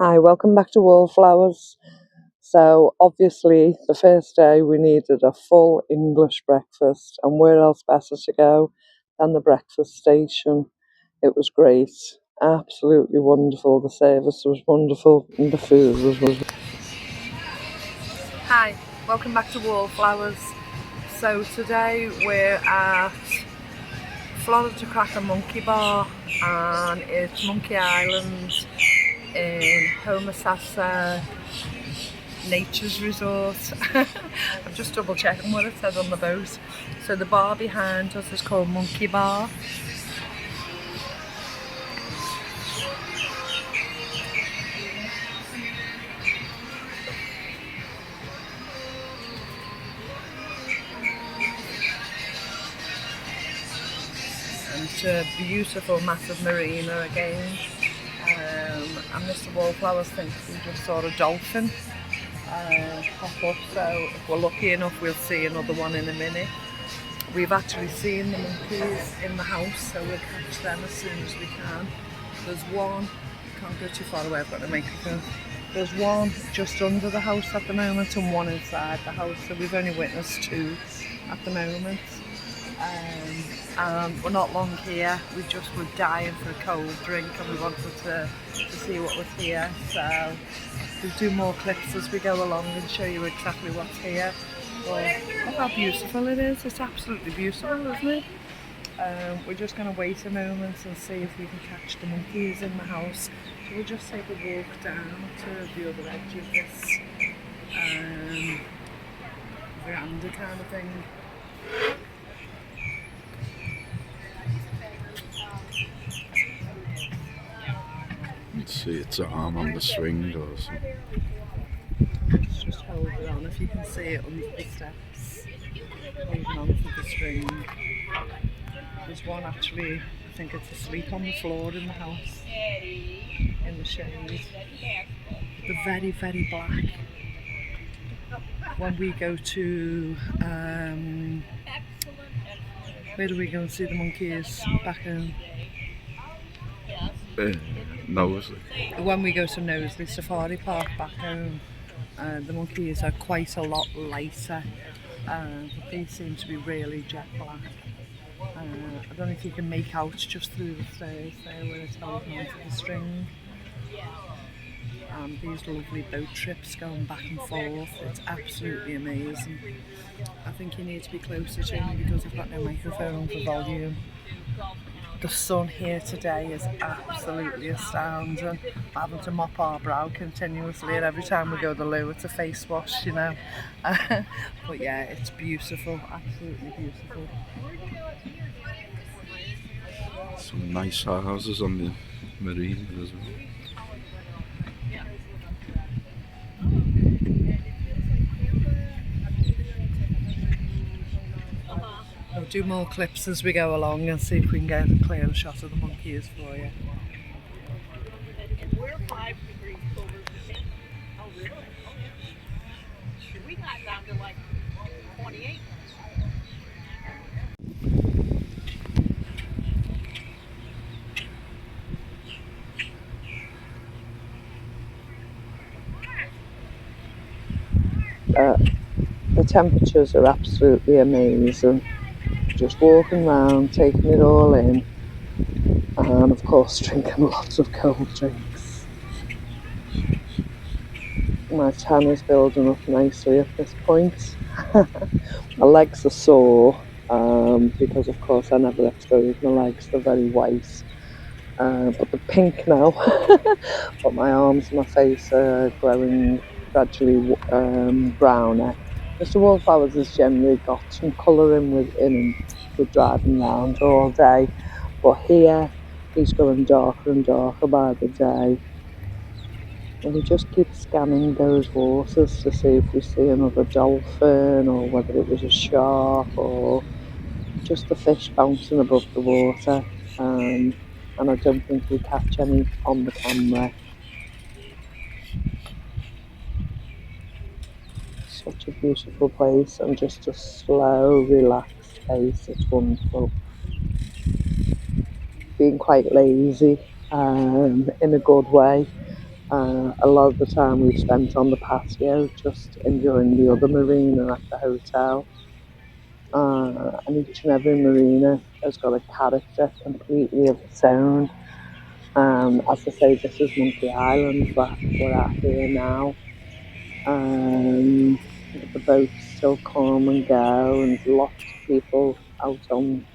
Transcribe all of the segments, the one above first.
Hi, welcome back to Wallflowers. So, obviously, the first day we needed a full English breakfast, and where else better to go than the breakfast station? It was great, absolutely wonderful. The service was wonderful, and the food was. Hi, welcome back to Wallflowers. So, today we're at Florida Cracker Monkey Bar, and it's Monkey Island in Homosassa Nature's Resort. I'm just double checking what it says on the boat. So the bar behind us is called Monkey Bar. And it's a beautiful massive marina again. And Mr. Wallflowers thinks we just saw a dolphin pop up, so if we're lucky enough we'll see another one in a minute. We've actually seen the monkeys in the house, so we'll catch them as soon as we can. There's one, can't go too far away, I've got the microphone. There's one just under the house at the moment and one inside the house, so we've only witnessed two at the moment. And we're not long here, we just were dying for a cold drink and we wanted to see what was here, so we'll do more clips as we go along and show you exactly what's here. But look how beautiful it is, it's absolutely beautiful, isn't it? We're just going to wait a moment and see if we can catch the monkeys in the house. So we'll just take a walk down to the other edge of this veranda kind of thing. Let's see its arm on the swing or something. Let's just hold it on, if you can see it under the steps, holding on to the string. There's one actually, I think it's asleep on the floor in the house, in the shade. They're very, very black. When we go to, where do we go and see the monkeys? Back home. Knowsley. When we go to Knowsley Safari Park back home, the monkeys are quite a lot lighter, but they seem to be really jet black. I don't know if you can make out just through the stairs there where it's holding onto the string. And these lovely boat trips going back and forth, it's absolutely amazing. I think you need to be closer to me because I've got no microphone for volume. The sun here today is absolutely astounding. I'm having to mop our brow continuously, and every time we go to the loo it's a face wash, you know. But yeah, it's beautiful, absolutely beautiful. Some nice houses on the marina as well. We'll do more clips as we go along and see if we can get a clearer shot of the monkeys for you. We're 5 degrees colder than 10. Oh, really? We got down to like 28. The temperatures are absolutely amazing. Just walking around, taking it all in, and of course drinking lots of cold drinks. My tan is building up nicely at this point. My legs are sore because of course I never expose my legs, they're very white, but they're pink now. But my arms and my face are growing gradually browner. Mr. Wallflowers has generally got some colour in with him with driving around all day, but here he's going darker and darker by the day. And we just keep scanning those waters to see if we see another dolphin or whether it was a shark or just a fish bouncing above the water. And I don't think we catch any on the camera. Such a beautiful place and just a slow, relaxed pace. It's wonderful. Being quite lazy in a good way. A lot of the time we've spent on the patio just enjoying the other marina at the hotel. And each and every marina has got a character completely of its own. As I say, this is Monkey Island that we're at here now. Um, the boats still come and go, and lots of people out on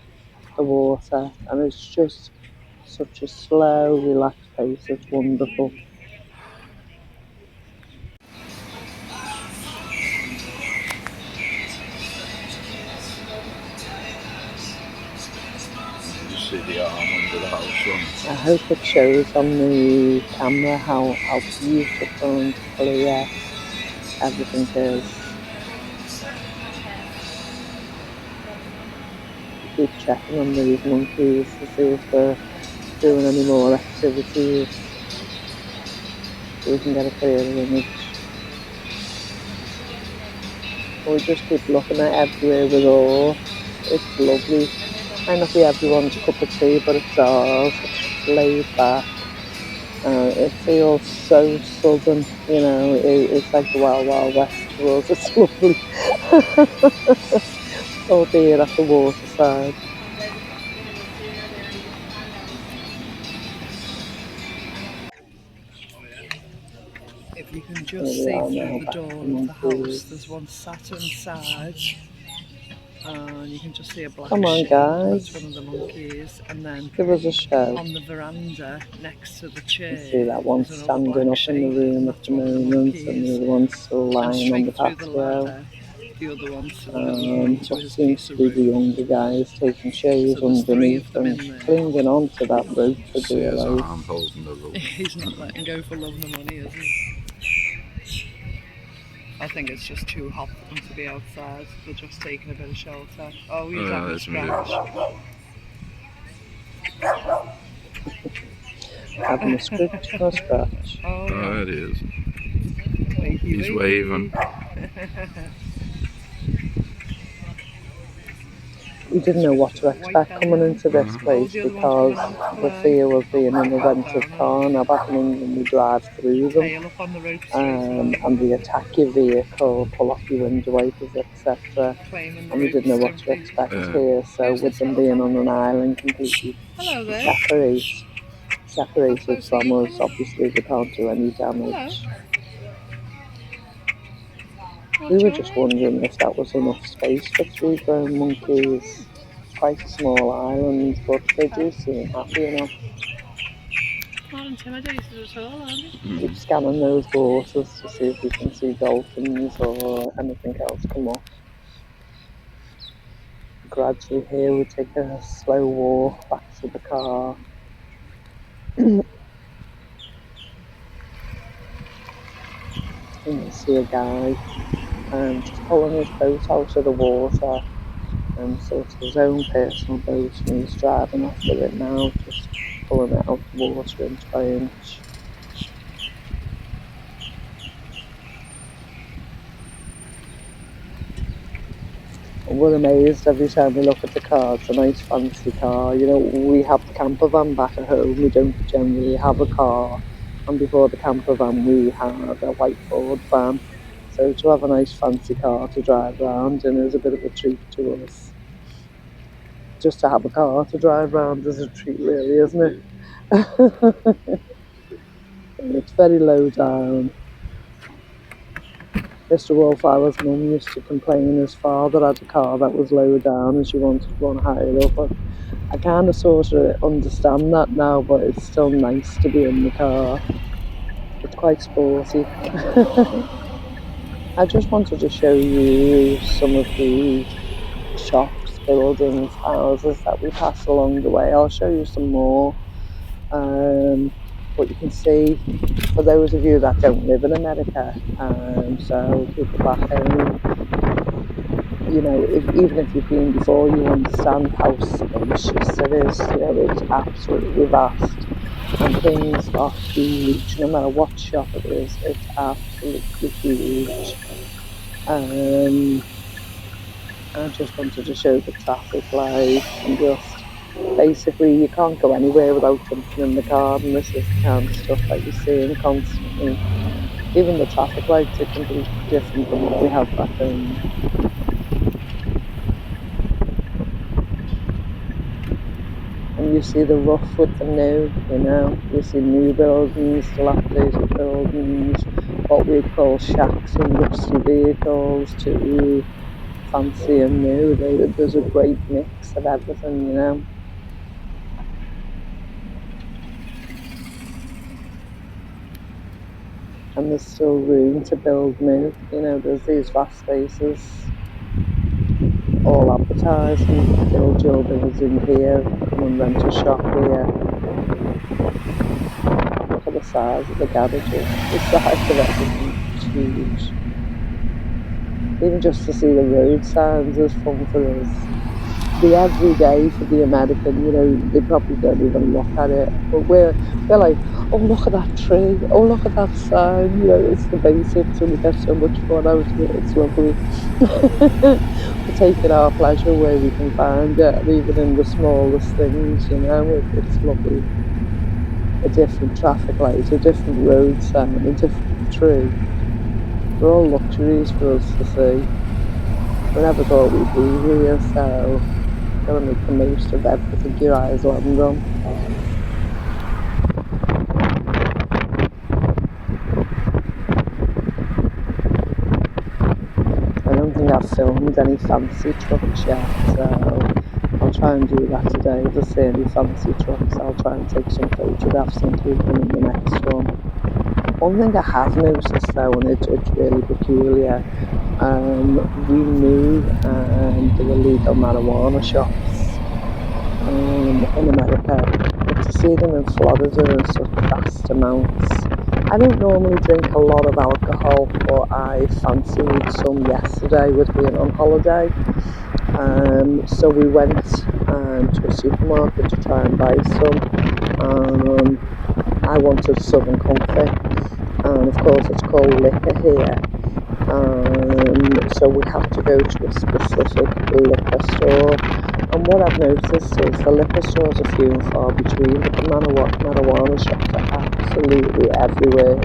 the water, and it's just such a slow, relaxed pace. It's wonderful. You see the arm under the house I hope it shows on the camera how beautiful and clear everything is. Keep checking on these monkeys to see if they're doing any more activities so we can get a clearer image. We just keep looking at everywhere with awe. It's lovely. Might not be everyone's cup of tea, but it's ours. It's laid back. It feels so southern, it's like the Wild Wild West to us. It's lovely. Albeit at the waterside. If you can Here just we see are through now, the back door to the of the house, monkeys. there's one sat inside, and you can just see a black Come on, sheep. That's guys. one of the monkeys. And then Give us a show. on the veranda next to the You see chair, that one there's another standing black up in the sheep. room at That's the one of the moment, and the monkeys. other one's still And lying on the straight through the patio. ladder, the other one's going into What his seems piece to of be the room. younger guys taking So shows there's three underneath of them and in there. clinging onto that rope on. for See dear his life. arm holding the rope. He's not letting go for love nor money, is he? I think it's just too hot for them to be outside. They're just taking a bit of shelter. Oh, he's having a That's maybe. scratch. Having a scritch and a scratch. Oh, Oh, yeah. it is. Wakey, He's wakey. waving. We didn't know what to expect coming into this place The other one's because coming on to the play. fear of being in a rented car. Now back in England we drive through them, Tail up on the rope straight and away. they attack your vehicle, pull off your window wipers, etc. Claiming the And we rope didn't know what to simply. expect here. So Who's with this them little being fella? on an island completely Hello there. How separated close are from you us, coming? obviously they can't do any Hello. damage. We What's were your just name? wondering if that was enough space for three grown monkeys. It's quite a small island, but they do seem happy enough. Not intimidated at all, are you? Keep scanning those waters to see if we can see dolphins or anything else come up. Gradually here we take a slow walk back to the car. And you see a guy just pulling his boat out of the water, sort of his own personal boat, and he's driving after it now, just pulling it out of the water inch by inch. We're amazed every time we look at the car. It's a nice fancy car. We have the camper van back at home. We don't generally have a car. And before the camper van, we had a white Ford van. So to have a nice fancy car to drive around in is a bit of a treat to us. Just to have a car to drive around is a treat, really, isn't it? It's very low down. Mr. Wallflower's mum used to complain his father had a car that was low down and she wanted one higher up. I kind of sort of understand that now, but it's still nice to be in the car. It's quite sporty. I just wanted to show you some of the shops, buildings, houses that we pass along the way. I'll show you some more. But you can see, for those of you that don't live in America, so people back home, even if you've been before, you understand how spacious it is. It's absolutely vast, and things are huge. No matter what shop it is, it's absolutely huge. I just wanted to show the traffic lights and just Basically, you can't go anywhere without jumping in the car, and this is the kind of stuff that you're seeing constantly. Even the traffic lights are completely different than what we have back home. And you see the rough with the new, you see new buildings, dilapidated buildings, what we call shacks and rusty vehicles to fancy and new. There's a great mix of everything. And there's still room to build new. There's these vast spaces all advertising, build your building here, come and rent a shop here. Look at the size of the garages, the size of everything, it's huge. Even just to see the road signs is fun for us. The everyday for the American, they probably don't even look at it. But we're like, oh, look at that tree, oh, look at that sign. It's the basics and we get so much fun out of it. It's lovely. We're taking our pleasure where we can find it, and even in the smallest things, it's lovely. A different traffic light, a different road sign, a different tree. They're all luxuries for us to see. We never thought we'd be here, so gotta make the most of everything your eyes land on. I don't think I've filmed any fancy trucks yet, so I'll try and do that today. If I see any fancy trucks, I'll try and take some photographs and include them in the next one. One thing I have noticed though, and it's really peculiar, we knew there were legal marijuana shops in America, but to see them in Florida in such vast amounts. I don't normally drink a lot of alcohol, but I fancied some yesterday with being on holiday. So we went to a supermarket to try and buy some. I wanted Southern Comfort, and of course it's called liquor here. So we have to go to a specific liquor store. And what I've noticed is the liquor stores are few and far between, but the marijuana shops are absolutely everywhere.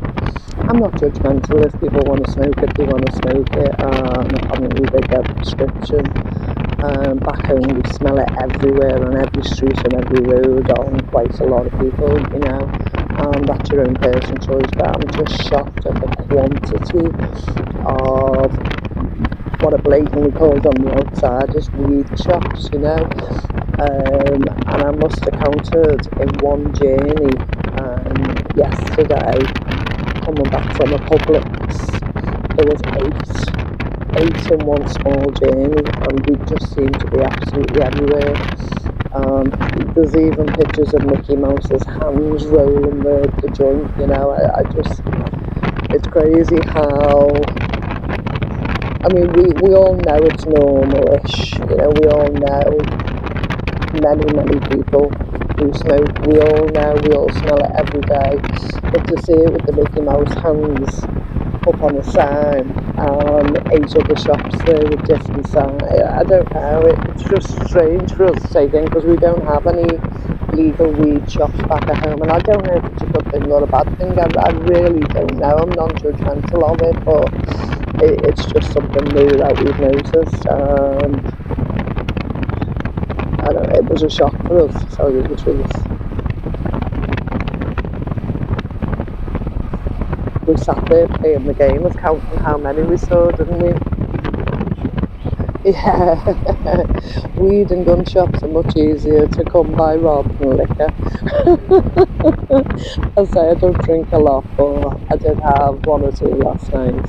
I'm not judgmental. If people want to smoke it, they want to smoke it. Apparently they get a prescription. Back home we smell it everywhere, on every street and every road, on quite a lot of people, that's your own personal choice, but I'm just shocked at the quantity of what are blatantly called on the outside as weed shops, and I must have counted in one journey yesterday, coming back from a Publix, there was eight in one small journey, and we just seem to be absolutely everywhere. There's even pictures of Mickey Mouse's hands rolling the joint, it's crazy how, we all know it's normal-ish, we all know many people who smoke, we all smell it every day, but to see it with the Mickey Mouse hands up on a sign, 8 other shops there with different signs, I don't know, it's just strange for us to take in, because we don't have any legal weed shops back at home, and I don't know if it's a good thing or a bad thing, I really don't know, I'm non-judgmental of it, but it's just something new that we've noticed. I don't know, it was a shock for us, to tell you the truth. We sat there playing the game of counting how many we saw, didn't we? Yeah, weed and gun shops are much easier to come by rather than liquor. I say I don't drink a lot, but I did have 1 or 2 last night.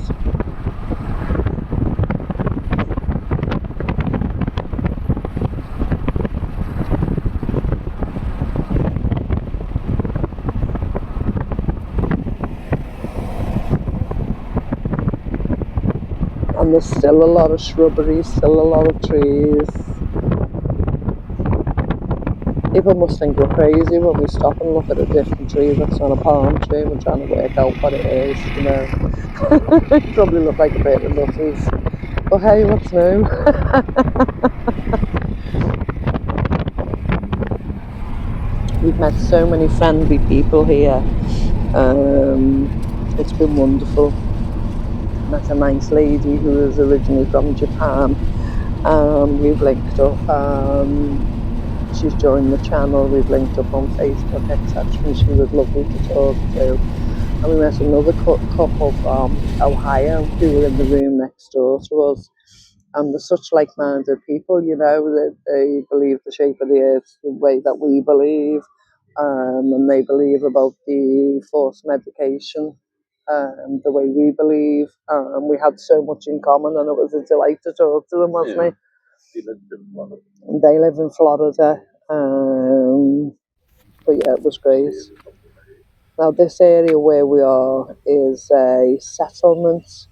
And there's still a lot of shrubbery, still a lot of trees. People must think we're crazy when we stop and look at a different tree that's on a palm tree and we're trying to work out what it is, It probably look like a bit of nutters. But hey, what's new? We've met so many friendly people here. It's been wonderful. Met a nice lady who was originally from Japan. We've linked up. She's joined the channel. We've linked up on Facebook, etc. And she was lovely to talk to. And we met another couple from Ohio who were in the room next door to us. And they're such like-minded people, you know, that they believe the shape of the earth the way that we believe, and they believe about the forced medication the way we believe. And we had so much in common, and it was a delight to talk to them, wasn't it? They live in Florida. But yeah, it was great. Now, this area where we are is a settlement.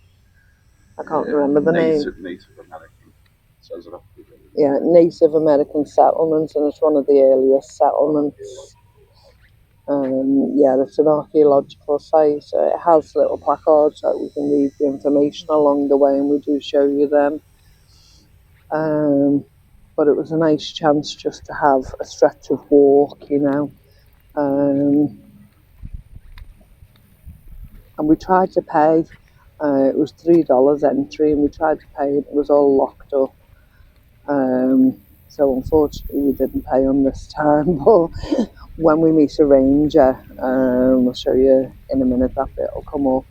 I can't remember the name. Native American. Says it up. Yeah, Native American settlement, and it's one of the earliest settlements. Yeah, it's an archaeological site. It has little placards that we can read the information along the way, and we do show you them. But it was a nice chance just to have a stretch of walk, you know. And we tried to pay. It was $3 entry, and we tried to pay, and it was all locked up. So unfortunately, we didn't pay on this time. But when we meet a ranger, I'll show you in a minute that bit will come up.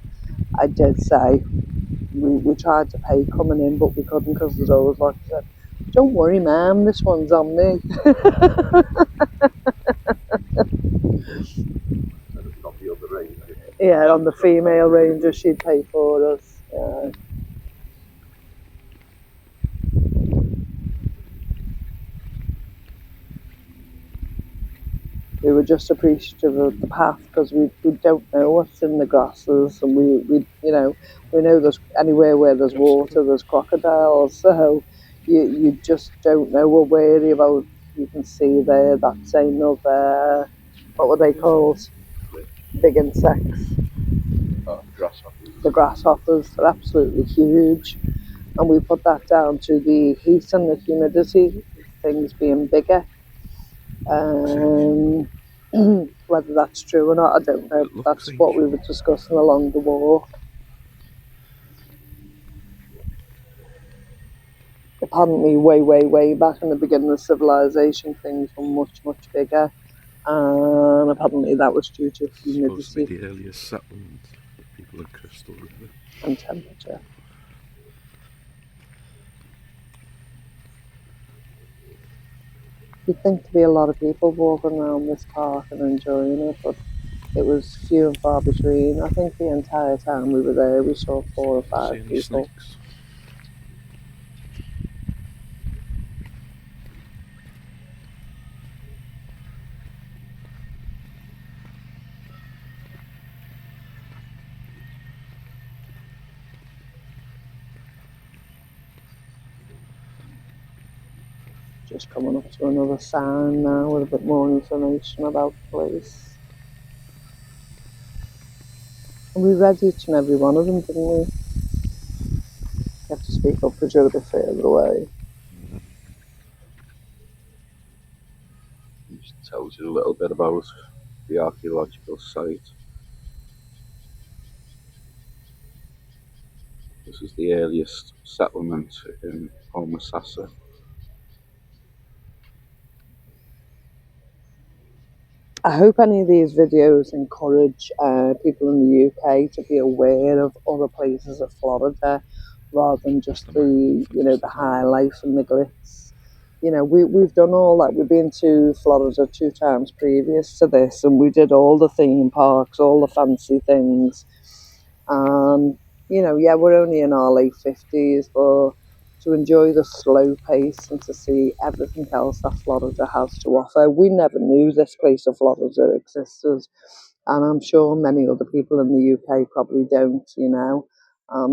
I did say we tried to pay coming in, but we couldn't because the door was locked. I said, "Don't worry, ma'am, this one's on me." Yeah, on the female ranger, she'd pay for us. Yeah. We were just appreciative of the path because we don't know what's in the grasses, and we know there's anywhere where there's water, there's crocodiles, so you just don't know. We're wary about. You can see there that same of what were they called? Big insects. Grasshoppers. The grasshoppers are absolutely huge, and we put that down to the heat and the humidity, things being bigger. Whether that's true or not, I don't know. But that's what we were discussing along the walk. Apparently, way back in the beginning of civilization, things were much, much bigger. And apparently, that was due to humidity. Supposed to be the earliest settlement of people in Crystal River. And temperature. You'd think there'd be a lot of people walking around this park and enjoying it, but it was few and far between. I think the entire time we were there, we saw 4 or 5 people. Snakes? Just coming up to another sign now with a bit more information about the place. And we read each and every one of them, didn't we? You have to speak up because you're a bit further away. It just tells you a little bit about the archaeological site. This is the earliest settlement in Homosassa. I hope any of these videos encourage people in the UK to be aware of other places of Florida rather than just the high life and the glitz. You know, we've done all that. We've been to Florida 2 times previous to this, and we did all the theme parks, all the fancy things. Yeah, we're only in our late 50s, but to enjoy the slow pace and to see everything else that Florida has to offer. We never knew this place of Florida existed, and I'm sure many other people in the UK probably don't, you know.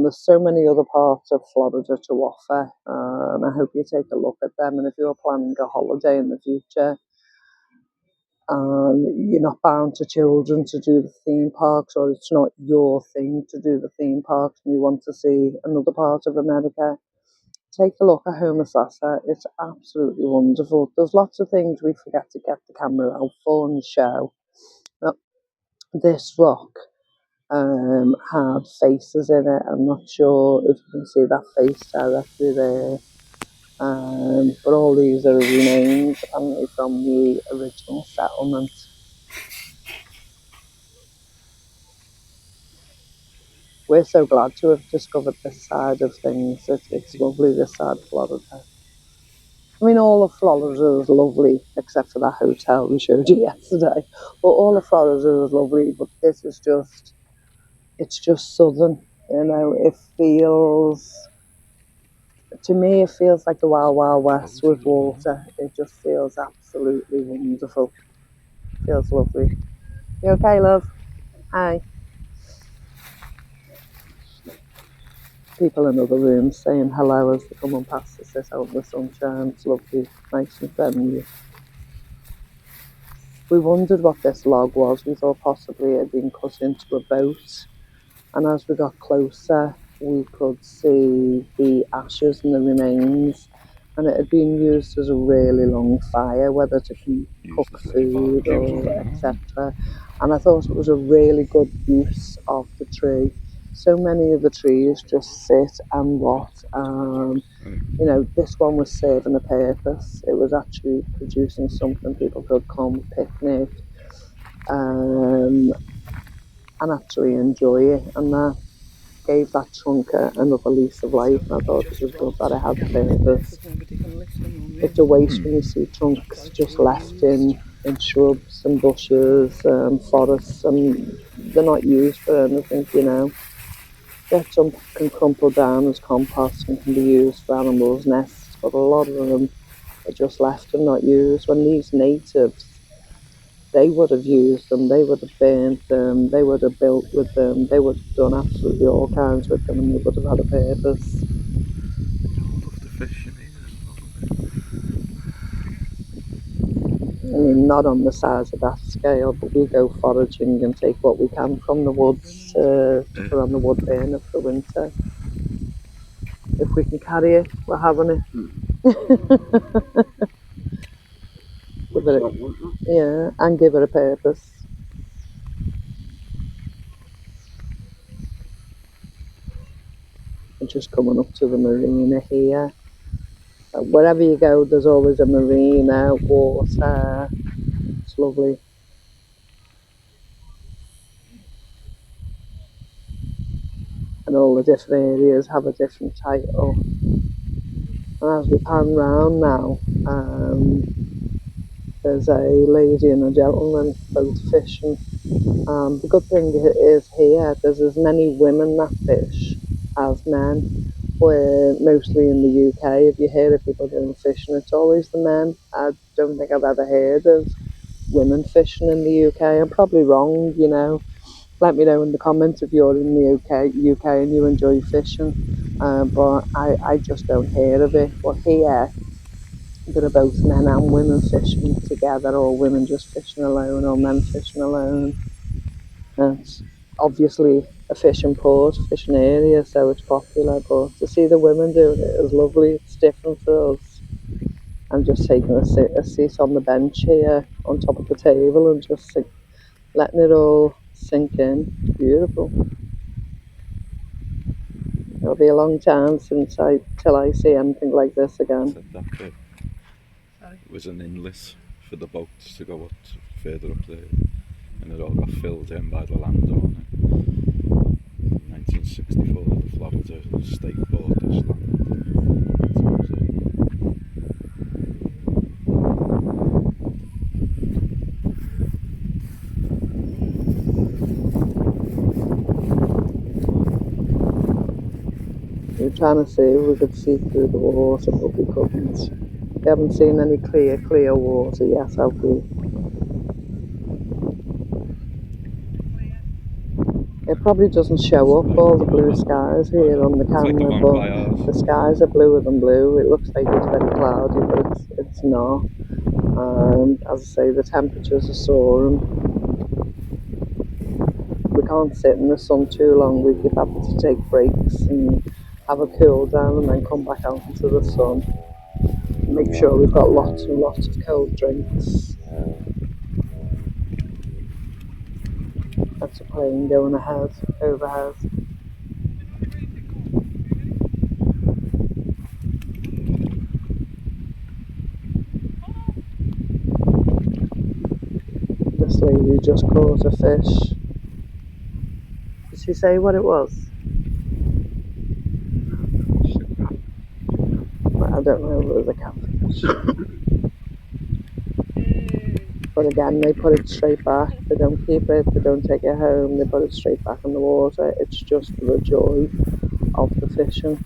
There's so many other parts of Florida to offer, and I hope you take a look at them. And if you're planning a holiday in the future, you're not bound to children to do the theme parks, or it's not your thing to do the theme parks, and you want to see another part of America, take a look at Homosassa. It's absolutely wonderful. There's lots of things we forget to get the camera out for and show. This rock had faces in it. I'm not sure if you can see that face directly there. But all these are remains apparently from the original settlement. We're so glad to have discovered this side of things. It's lovely, this side of Florida. I mean, all of Florida is lovely, except for that hotel we showed you yesterday. But all of Florida is lovely, but this is just, it's just southern. You know, it feels, to me, it feels like the Wild Wild West with water. It just feels absolutely wonderful. Feels lovely. You okay, love? Hi. People in other rooms saying hello as they come on past us. This out in the sunshine. It's lovely, nice and friendly. We wondered what this log was. We thought possibly it had been cut into a boat. And as we got closer, we could see the ashes and the remains. And it had been used as a really long fire, whether to cook food or etc. And I thought it was a really good use of the tree. So many of the trees just sit and rot. You know, this one was serving a purpose. It was actually producing something people could come picnic and actually enjoy it. And that gave that trunk another lease of life. And I thought it was good that it had purpose. It's a waste when you see trunks just left in shrubs and bushes, forests, and they're not used for anything, you know. Yes, some can crumple down as compost and can be used for animals' nests, but a lot of them are just left and not used. When these natives, they would have used them, they would have burnt them, they would have built with them, they would have done absolutely all kinds with them, and they would have had a purpose. I mean, not on the size of that scale, but we go foraging and take what we can from the woods to put on the wood burner for winter. If we can carry it, we're having it. Yeah, and give it a purpose. We're just coming up to the marina here. Wherever you go, there's always a marina, water. It's lovely. And all the different areas have a different title. And as we pan round now, there's a lady and a gentleman both fishing. The good thing is here, there's as many women that fish as men. Where mostly in the UK, if you hear of people doing fishing, it's always the men. I don't think I've ever heard of women fishing in the UK. I'm probably wrong, you know. Let me know in the comments if you're in the UK and you enjoy fishing. But I just don't hear of it. But here, there are both men and women fishing together, or women just fishing alone, or men fishing alone. It's obviously a fishing port, fishing area, so it's popular. But to see the women doing it is lovely. It's different for us. I'm just taking a seat on the bench here on top of the table and just letting it all sink in. Beautiful. It'll be a long time till I see anything like this again. It was an inlet for the boats to go up further up there, and it all got filled in by the landowner. In 1964, the Florida state bought this land. We were trying to see if we could see through the water, but we couldn't. We haven't seen any clear water yet, have we? It probably doesn't show up all the blue skies here on the camera, but the skies are bluer than blue. It looks like it's very cloudy, but it's not. As I say, the temperatures are soaring. We can't sit in the sun too long. We keep having to take breaks and have a cool down and then come back out into the sun. Make sure we've got lots and lots of cold drinks. That's a plane going ahead, overhead. This lady just caught a fish. Did she say what it was? I don't know if it was a catfish. But again, they put it straight back. They don't keep it, they don't take it home, they put it straight back in the water. It's just for the joy of the fishing.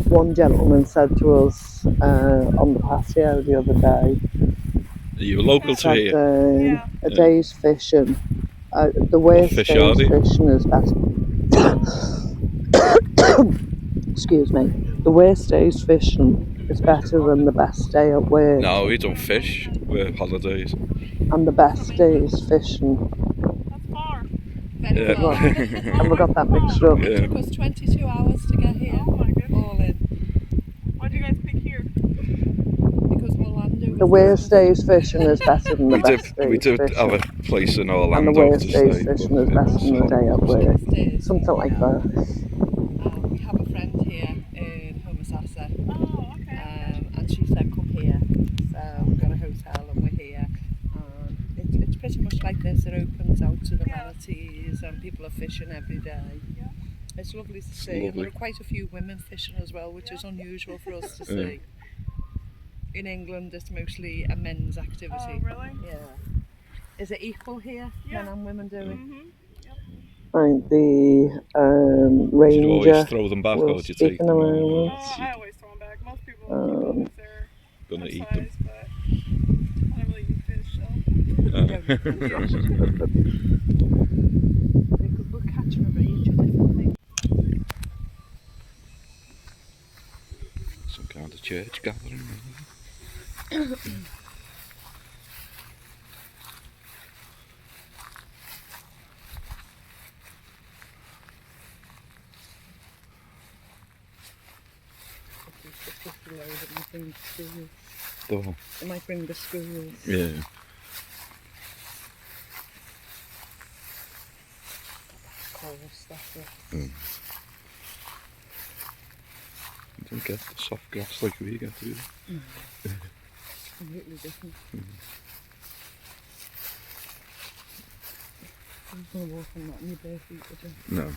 One gentleman said to us on the patio the other day, Are you local to said, here? a day's fishing, the What worst fish are day's they? fishing is best. Excuse me. The worst day's fishing is better than the best day at work. No, we don't fish. We're holidays. And the best day's fishing. That's far. Yeah. Have we got that mixed up? Yeah. It took us 22 hours to get here. Oh my goodness. All in. Why'd you guys pick here? Because Orlando was The worst day's fishing is better than the best We day's did have fishing. a place in And the Orlando worst to day's stay. fishing but is it better was, than the day at work. Something like that. We have a friend here in Homosassa. Oh, okay. And she said come here. So we've got a hotel and we're here. It's pretty much like this. It opens out to the manatees and people are fishing every day. Yeah. It's lovely to see. And there are quite a few women fishing as well, which is unusual for us to see. In England, it's mostly a men's activity. Oh, really? Yeah. Is it equal here? Yeah. Men and women doing? Mm-hmm. Yep. Right, the do you ranger always throw them back will or do you speak take in them a home? moment. I always throw them back. Most people keep them if they're Gonna of eat size, them. but I don't really eat fish, so. We're catching a range of different things. Some kind of church gathering. Oh, It might bring the schools. yeah. Coral stuff. You don't get the soft grass like we get, do you? Completely different. I'm going to walk on that in your bare feet, would you? No.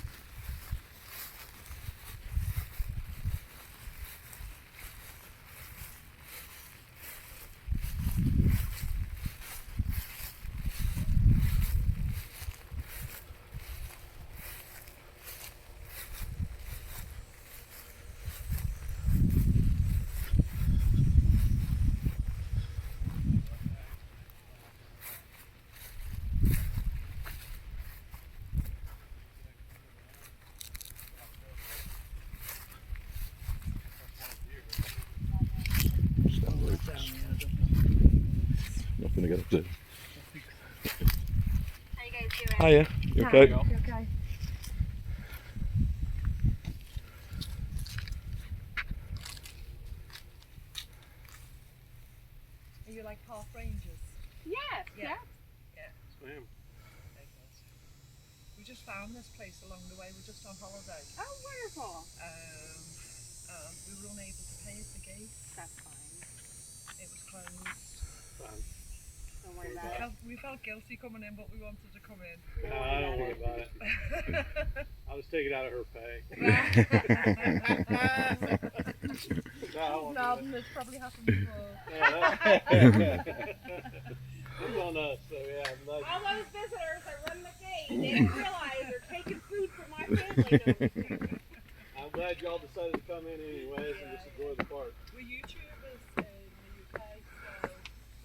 Not gonna get up there. How you guys doing? Hiya, you okay? You okay? Are you like half rangers? Yes. Yeah. We just found this place along the way. We're just on holiday. Oh, wonderful. We were unable to pay at the gate. That's fine. It was closed. Don't worry about it. We felt guilty coming in, but we wanted to come in. No, I don't worry about it. I'll just take it out of her pay. No, this probably happened before. It's on us, so yeah. Like, All those visitors that run the gate, they didn't realize they're taking food from my family. I'm glad y'all decided to come in anyways and just enjoy the park. We're YouTubers in the UK, so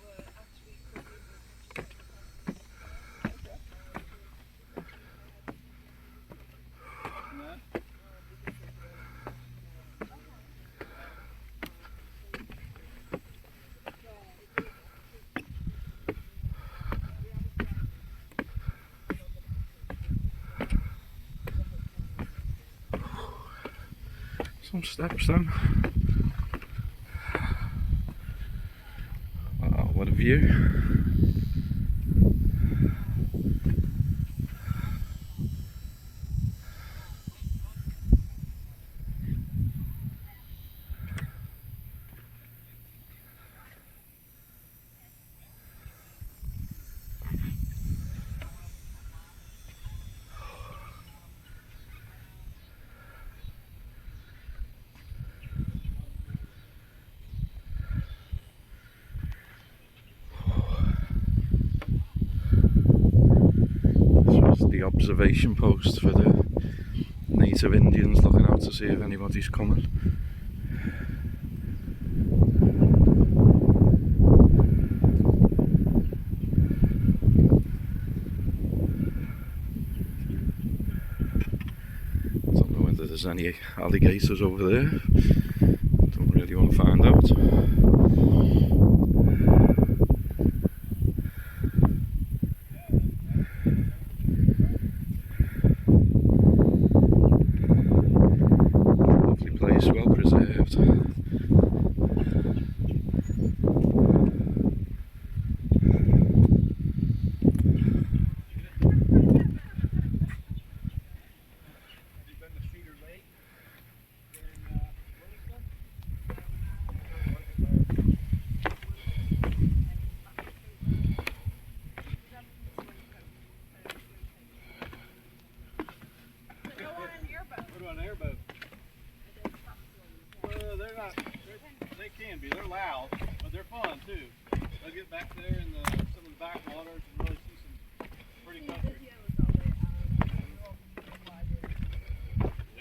we're actually cooking with Some steps then. Wow, what a view. This was the observation post for the native Indians, looking out to see if anybody's coming. Don't know whether there's any alligators over there. Don't really want to find out. Lovely place, well preserved. What about an airboat? Well, they're not. They can be. They're loud, but they're fun too. They'll get back there in some of the backwaters and really see some pretty country.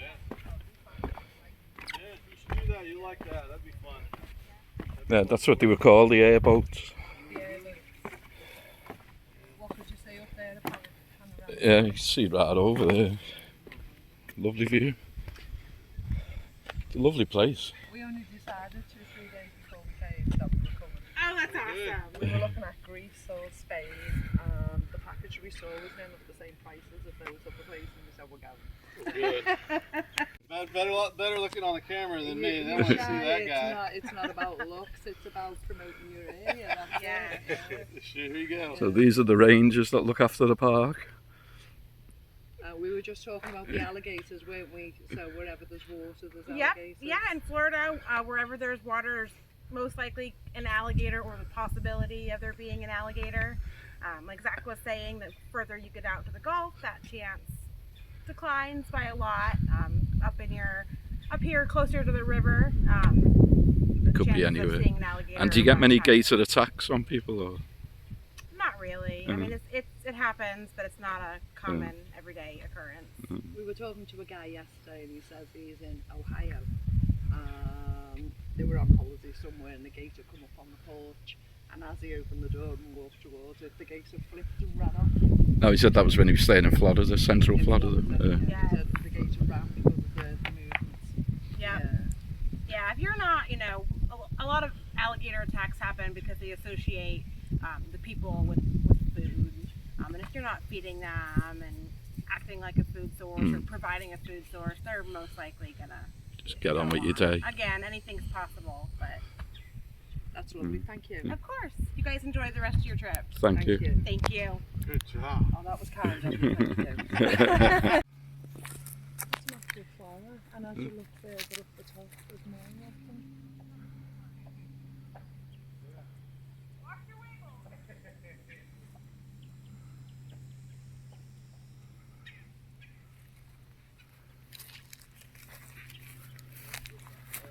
Yes, you should do that. You like that? That'd be fun. Yeah, that's what they were called, the airboats. What could you say up there about panorama? Yeah, you can see right over there. Lovely view. It's a lovely place. We only decided 2-3 days before we came that we were coming. Oh, that's awesome. We were looking at Greece or Spain, and the package we saw was nearly the same prices as those other places, and we said we're going. Good. Better looking on the camera than me. They want to see that guy. It's not about looks, it's about promoting your area. That's it. Here you go. So these are the rangers that look after the park. We were just talking about the alligators, weren't we? So wherever there's water, there's Yep. alligators. Yeah, in Florida, wherever there's water, there's most likely an alligator or the possibility of there being an alligator. Like Zach was saying, the further you get out to the Gulf, that chance declines by a lot. Up here closer to the river, the Could be chances of anywhere. seeing an alligator And do you are get much many higher. gator attacks on people? Or? Not really. I mean, it happens, but it's not a common everyday occurrence. We were talking to a guy yesterday, and he says he's in Ohio. They were on holiday somewhere, and the gator come up on the porch. And as he opened the door and walked towards it, the gator flipped and ran off. No, he said that was when he was staying in Florida, central Florida. Yeah. He said the gator ran because of the movements. Yeah. Yeah, if you're not, a lot of alligator attacks happen because they associate the people with food. And if you're not feeding them and acting like a food source or providing a food source, they're most likely gonna Just get on with your day. Again, anything's possible, but That's lovely, thank you. of course, you guys enjoy the rest of your trip. Thank you. Thank you. Good job. Oh, that was kind of you, thank you. It's a massive flower, and as you look further up the top, there's more of them.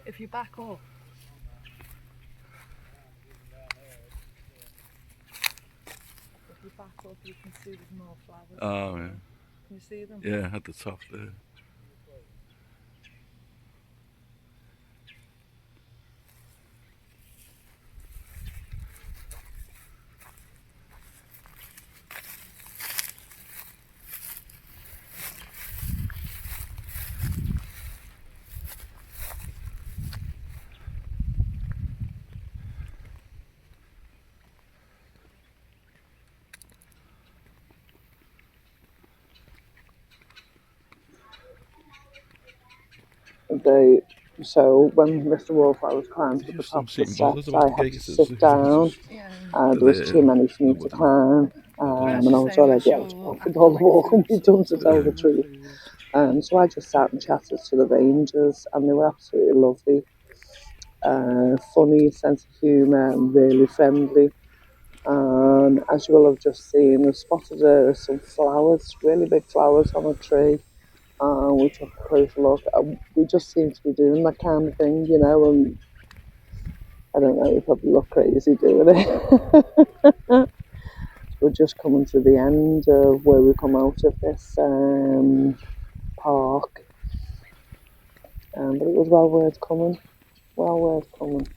If you back up, you can see there's more flowers. Oh, yeah. Can you see them? Yeah, at the top there. They So when Mr. Wallflowers climbed to They the just top don't of the seem bothered steps, about I the had to gators. sit down. Yeah. There was too many for me to Nobody. climb, and I was already out of breath with all the walking we'd done, to tell the truth. So I just sat and chatted to the rangers, and they were absolutely lovely. Funny, sense of humour, and really friendly. And as you will have just seen, we spotted some flowers, really big flowers on a tree. And we took a close look. We just seem to be doing that kind of thing, you know, and I don't know, we probably look crazy doing it. We're just coming to the end of where we come out of this park. But it was well worth coming. Well worth coming.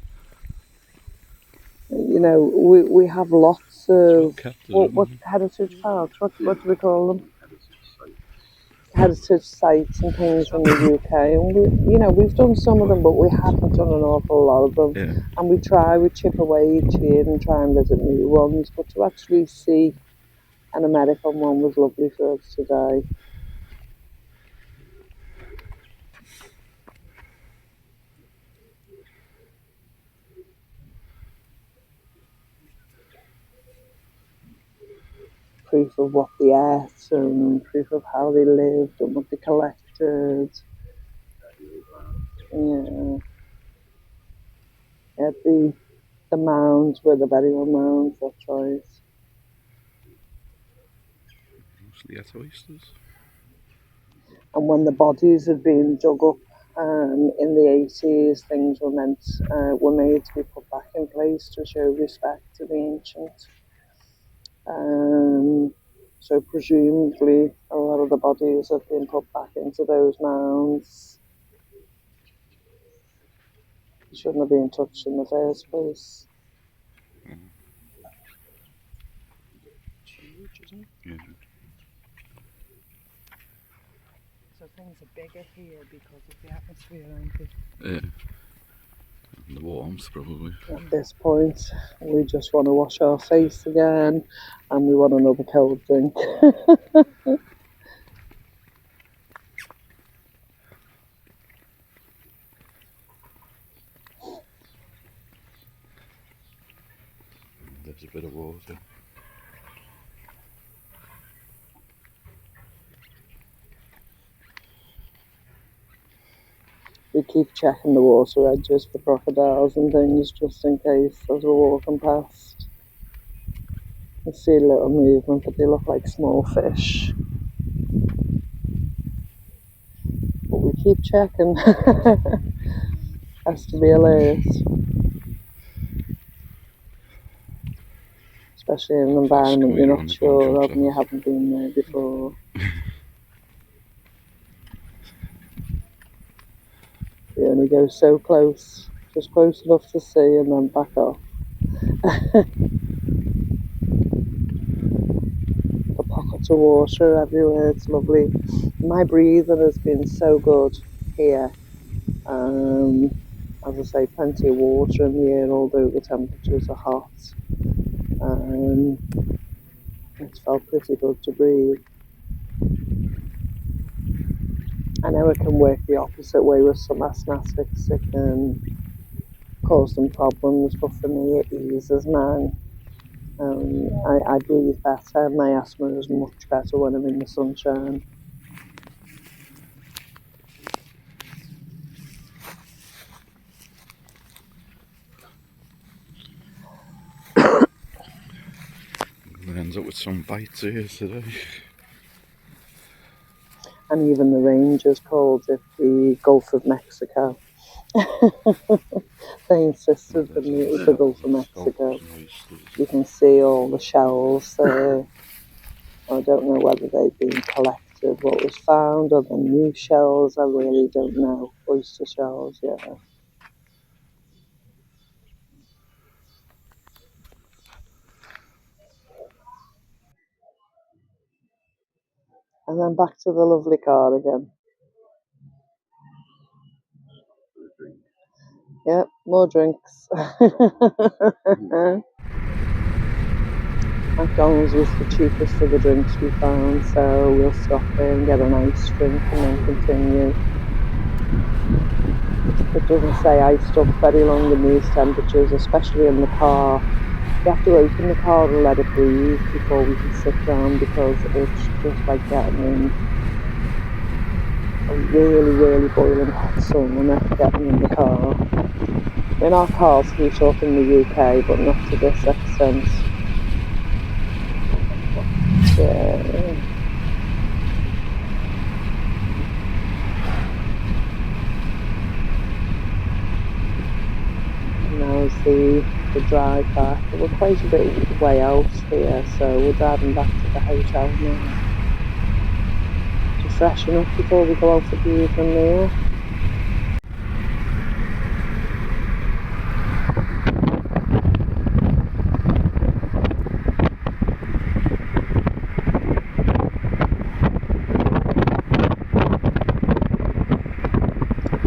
You know, we have lots It's well of kept, what isn't it? heritage parks? What do we call them? Heritage sites and things in the UK, and we've done some of them, but we haven't done an awful lot of them. Yeah. And we chip away each year and try and visit new ones. But to actually see an American one was lovely for us today. Proof of what they ate and proof of how they lived and what they collected. Yeah. At the mounds were the burial mounds, that's right. Mostly at oysters. And when the bodies had been dug up in the 80s, things were made to be put back in place to show respect to the ancient. So presumably a lot of the bodies have been put back into those mounds. They shouldn't have been touched in the first place. It's huge, isn't it? Yeah. So things are bigger here because of the atmosphere, aren't they? Yeah. And the warmth, probably. At this point, we just want to wash our face again, and we want another cold drink. There's a bit of water. We keep checking the water edges for crocodiles and things, just in case as we're walking past. We see a little movement, but they look like small fish. But we keep checking. Has to be alert. Especially in an environment you're not sure of and you haven't been there before. We only go so close, just close enough to see and then back off. The pockets of water everywhere, it's lovely. My breathing has been so good here. As I say, plenty of water in the air, although the temperatures are hot. It's felt pretty good to breathe. I know it can work the opposite way with some asthmatics. It can cause them problems, but for me it eases mine. I breathe better. My asthma is much better when I'm in the sunshine. It ends up with some bites here today. And even the rangers called it the Gulf of Mexico. They insisted that it was the Gulf of Mexico. You can see all the shells there. I don't know whether they've been collected, what was found, or the new shells, I really don't know. Oyster shells, yeah. And then back to the lovely car again. Yep, more drinks. McDonald's was the cheapest of the drinks we found, so we'll stop there and get an ice drink and then continue. It doesn't stay iced up very long in these temperatures, especially in the car. We have to open the car and let it breathe before we can sit down because it's just like getting in a really, really boiling hot sauna getting in the car. I mean, our cars heat up in the UK, but not to this extent. Yeah. And now's the drive back. We're quite a bit way out here, so we're driving back to the hotel now to freshen up before we go out for the evening meal.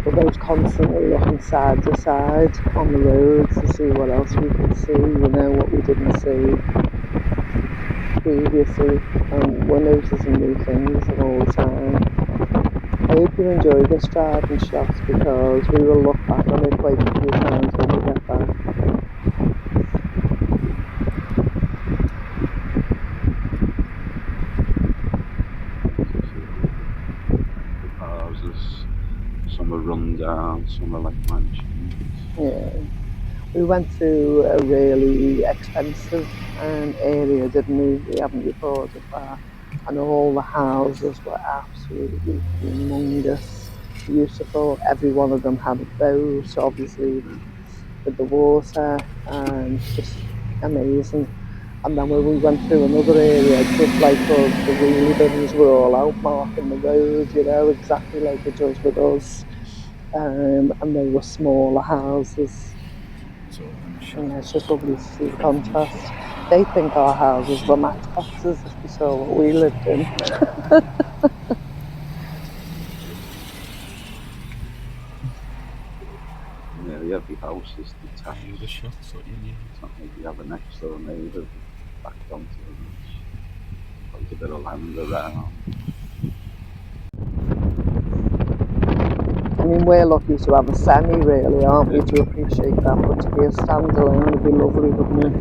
We're both constantly looking side to side on the roads to see what else we could see, what we didn't see previously. And we're noticing new things all the time. I hope you enjoy this driving shot because we will look back on it quite a few times when we get back. The houses, some are run down, some are like mansions. Yeah. We went through a really expensive area, didn't we? We haven't recorded that. And all the houses were absolutely humongous, beautiful. Every one of them had a boat, obviously, with the water, and just amazing. And then when we went through another area, just like us, the wheelie bins were all out marking the road, exactly like it does with us. And they were smaller houses. So Yeah, it's just lovely to see the contrast. They think our houses were matchboxes if they saw what we lived in. nearly every house is detached. The shots that you need. It's not like you have a next door neighbour back onto the beach. Quite a bit of land around. I mean, we're lucky to have a semi, really, aren't we, to appreciate that? But to be a standalone would be lovely, wouldn't it?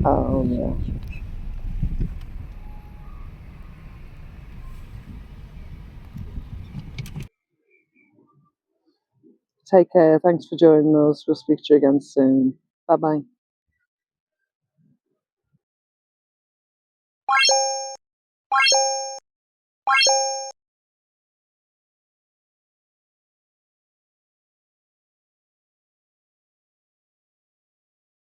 Oh, yeah. Take care. Thanks for joining us. We'll speak to you again soon. Bye bye.